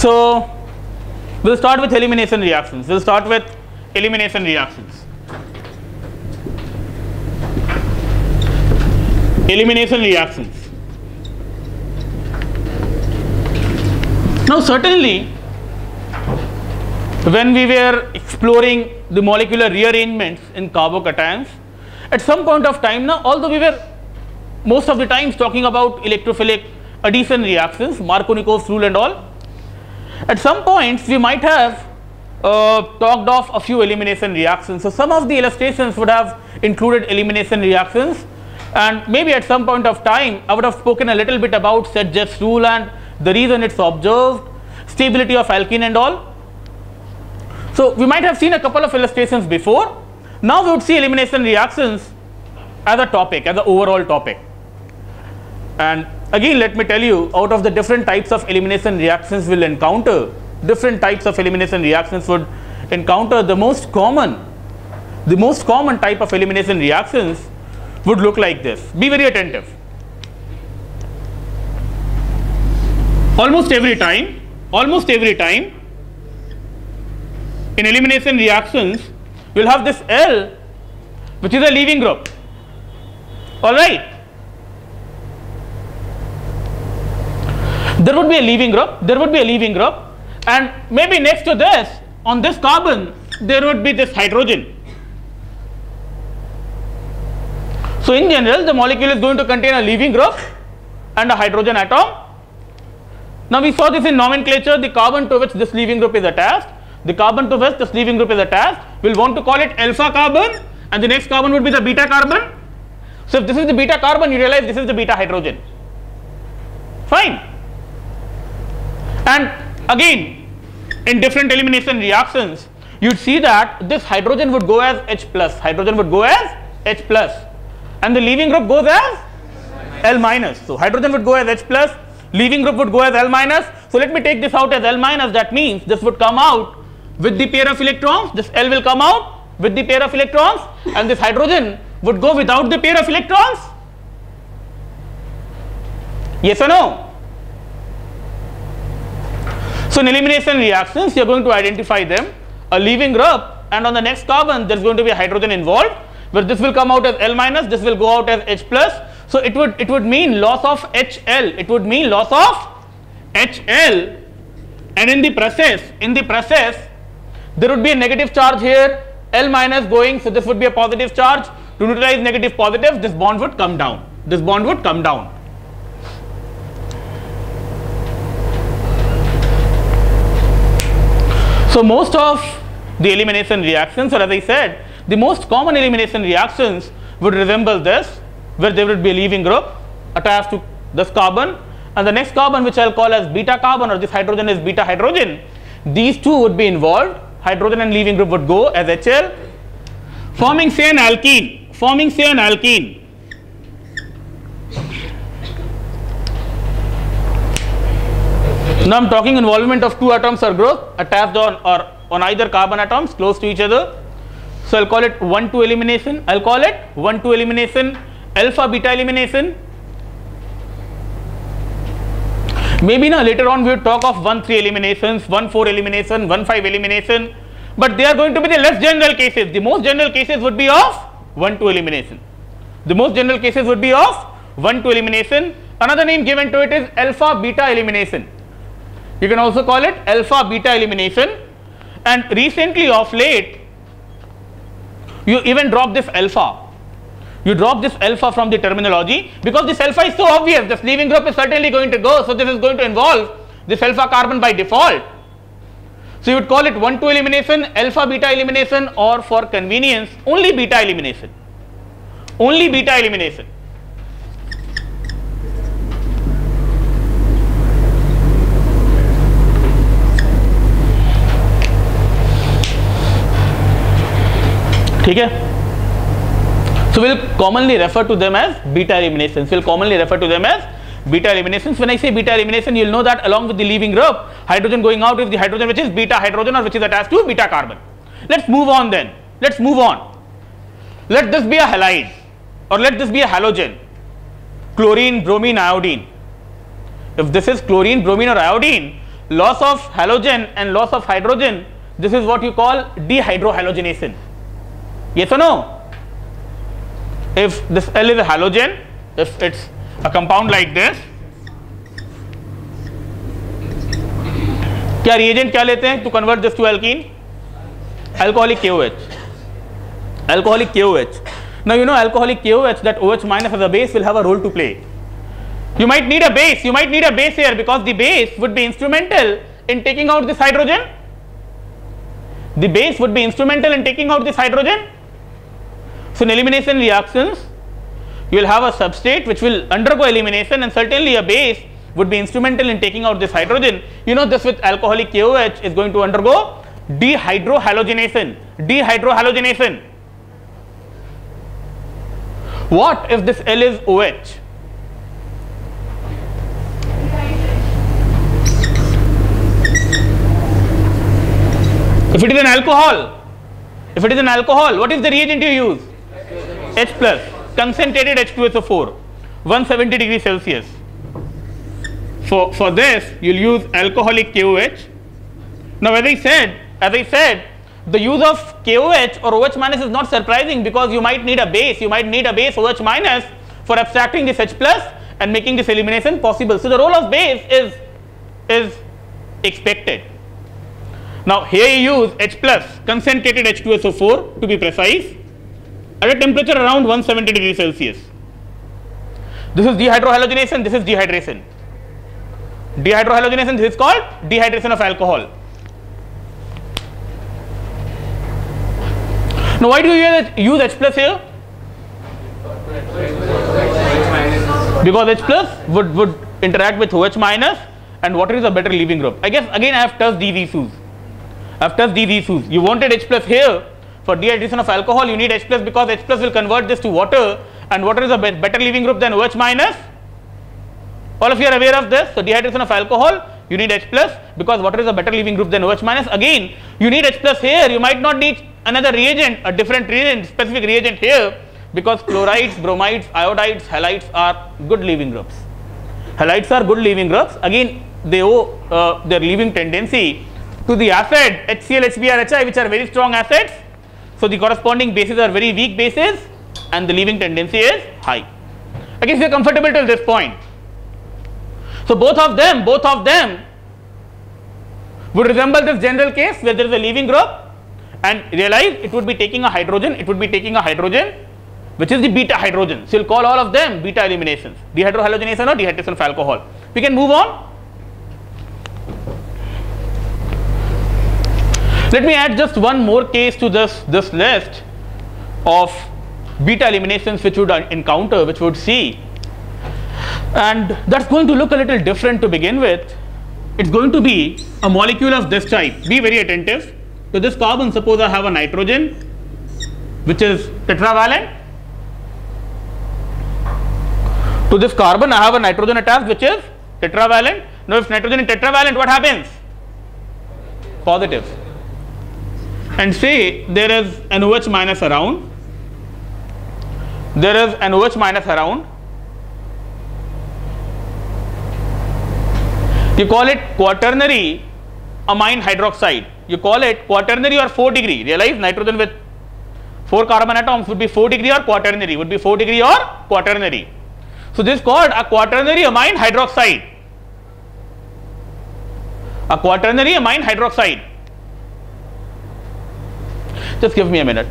So we'll start with elimination reactions. We'll start with elimination reactions. Elimination reactions. Now certainly when we were exploring the molecular rearrangements in carbocations, at some point of time now, although we were most of the times talking about electrophilic addition reactions, Markovnikov's rule and all, at some points we might have talked of a few elimination reactions. So some of the illustrations would have included elimination reactions, and maybe at some point of time I would have spoken a little bit about Sedgwick's rule and the reason it's observed, stability of alkene and all. So we might have seen a couple of illustrations before. Now we would see elimination reactions as a topic, as an overall topic. And again, let me tell you, out of the different types of elimination reactions we'll encounter, different types of elimination reactions would encounter, the most common type of elimination reactions would look like this. Be very attentive. Almost every time in elimination reactions we'll have this L, which is a leaving group. All right, there would be a leaving group, and maybe next to this, on this carbon, there would be this hydrogen. So in general, the molecule is going to contain a leaving group and a hydrogen atom. Now we saw this in nomenclature, the carbon to which this leaving group is attached. We'll want to call it alpha carbon, and the next carbon would be the beta carbon. So if this is the beta carbon, you realize this is the beta hydrogen. Fine. And again, in different elimination reactions, you'd see that this hydrogen would go as H+, and the leaving group goes as L-. So hydrogen would go as H+, leaving group would go as L-. So let me take this out as L-. That means this would come out with the pair of electrons, this L will come out with the pair of electrons, and this hydrogen would go without the pair of electrons. Yes or no? So in elimination reactions, you are going to identify them, a leaving group, and on the next carbon there is going to be a hydrogen involved, where this will come out as L-, this will go out as H+. So it would mean loss of HL. And in the process there would be a negative charge here, L- going, so this would be a positive charge. To neutralize negative positive, this bond would come down. So most of the elimination reactions, or as I said, the most common elimination reactions would resemble this, where there would be a leaving group attached to this carbon, and the next carbon, which I'll call as beta carbon, or this hydrogen is beta hydrogen. These two would be involved. Hydrogen and leaving group would go as HL, forming say an alkene. Now I'm talking involvement of two atoms or group attached on either carbon atoms close to each other. So I'll call it 1,2 elimination. Alpha beta elimination. Maybe now later on we will talk of 1,3 eliminations, 1,4 elimination, 1,5 elimination, but they are going to be the less general cases. The most general cases would be of 1,2 elimination. Another name given to it is alpha beta elimination. You can also call it alpha beta elimination, and recently of late you even drop this alpha. You drop this alpha from the terminology because this alpha is so obvious. This leaving group is certainly going to go, so this is going to involve this alpha carbon by default. So you would call it 1,2 elimination, alpha beta elimination, or for convenience only beta elimination. Okay? So we'll commonly refer to them as beta eliminations. When I say beta elimination, you'll know that along with the leaving group, hydrogen going out is the hydrogen which is beta hydrogen, or which is attached to beta carbon. Let's move on then. Let this be a halide, or let this be a halogen. Chlorine, bromine, iodine. If this is chlorine, bromine, or iodine, loss of halogen and loss of hydrogen, this is what you call dehydrohalogenation. Yes or no? If this L is a halogen, if it's a compound like this, क्या reagent क्या लेते हैं to convert this to alkene? Alcoholic KOH. Alcoholic KOH. Now you know alcoholic KOH, that OH minus as a base will have a role to play. You might need a base. You might need a base here because the base would be instrumental in taking out this hydrogen. The base would be instrumental in taking out this hydrogen. So in elimination reactions, you will have a substrate which will undergo elimination, and certainly a base would be instrumental in taking out this hydrogen. You know this with alcoholic KOH is going to undergo dehydrohalogenation. Dehydrohalogenation. What if this L is OH? If it is an alcohol, what is the reagent you use? H plus, concentrated H2SO4, 170 degrees Celsius. For this, you'll use alcoholic KOH. Now, as I said, the use of KOH or OH minus is not surprising because you might need a base. You might need a base OH minus for abstracting this H plus and making this elimination possible. So the role of base is expected. Now here you use H plus, concentrated H2SO4 to be precise, at a temperature around 170 degrees Celsius. This is dehydrohalogenation, this is dehydration. Dehydrohalogenation, this is called dehydration of alcohol. Now why do you use H plus here? Because H plus would interact with OH minus, and water is a better leaving group. I guess again I have touched these issues. You wanted H plus here for dehydration of alcohol. You need H plus because H plus will convert this to water, and water is a better leaving group than OH minus. All of you are aware of this. So dehydration of alcohol, you need H plus because water is a better leaving group than OH minus. Again, you need H plus here. You might not need another reagent, a different reagent, specific reagent here, because chlorides, bromides, iodides, halides are good leaving groups. Halides are good leaving groups. Again, they owe their leaving tendency to the acid HCl, HBr, HI, which are very strong acids. So the corresponding bases are very weak bases, and the leaving tendency is high. I guess you are comfortable till this point. So both of them would resemble this general case where there is a leaving group, and realize it would be taking a hydrogen. Which is the beta hydrogen. So you'll call all of them beta eliminations, dehydrohalogenation or dehydration of alcohol. We can move on. Let me add just one more case to this list of beta eliminations which would encounter, which would see, and that's going to look a little different to begin with. It's going to be a molecule of this type. Be very attentive. To this carbon, suppose I have a nitrogen which is tetravalent. To this carbon, I have a nitrogen attached which is tetravalent. Now if nitrogen is tetravalent, what happens? Positive. And say there is an OH minus around. You call it quaternary amine hydroxide. You call it quaternary or 4 degree. Realize nitrogen with 4 carbon atoms would be 4 degree or quaternary. So this is called a quaternary amine hydroxide. Just give me a minute.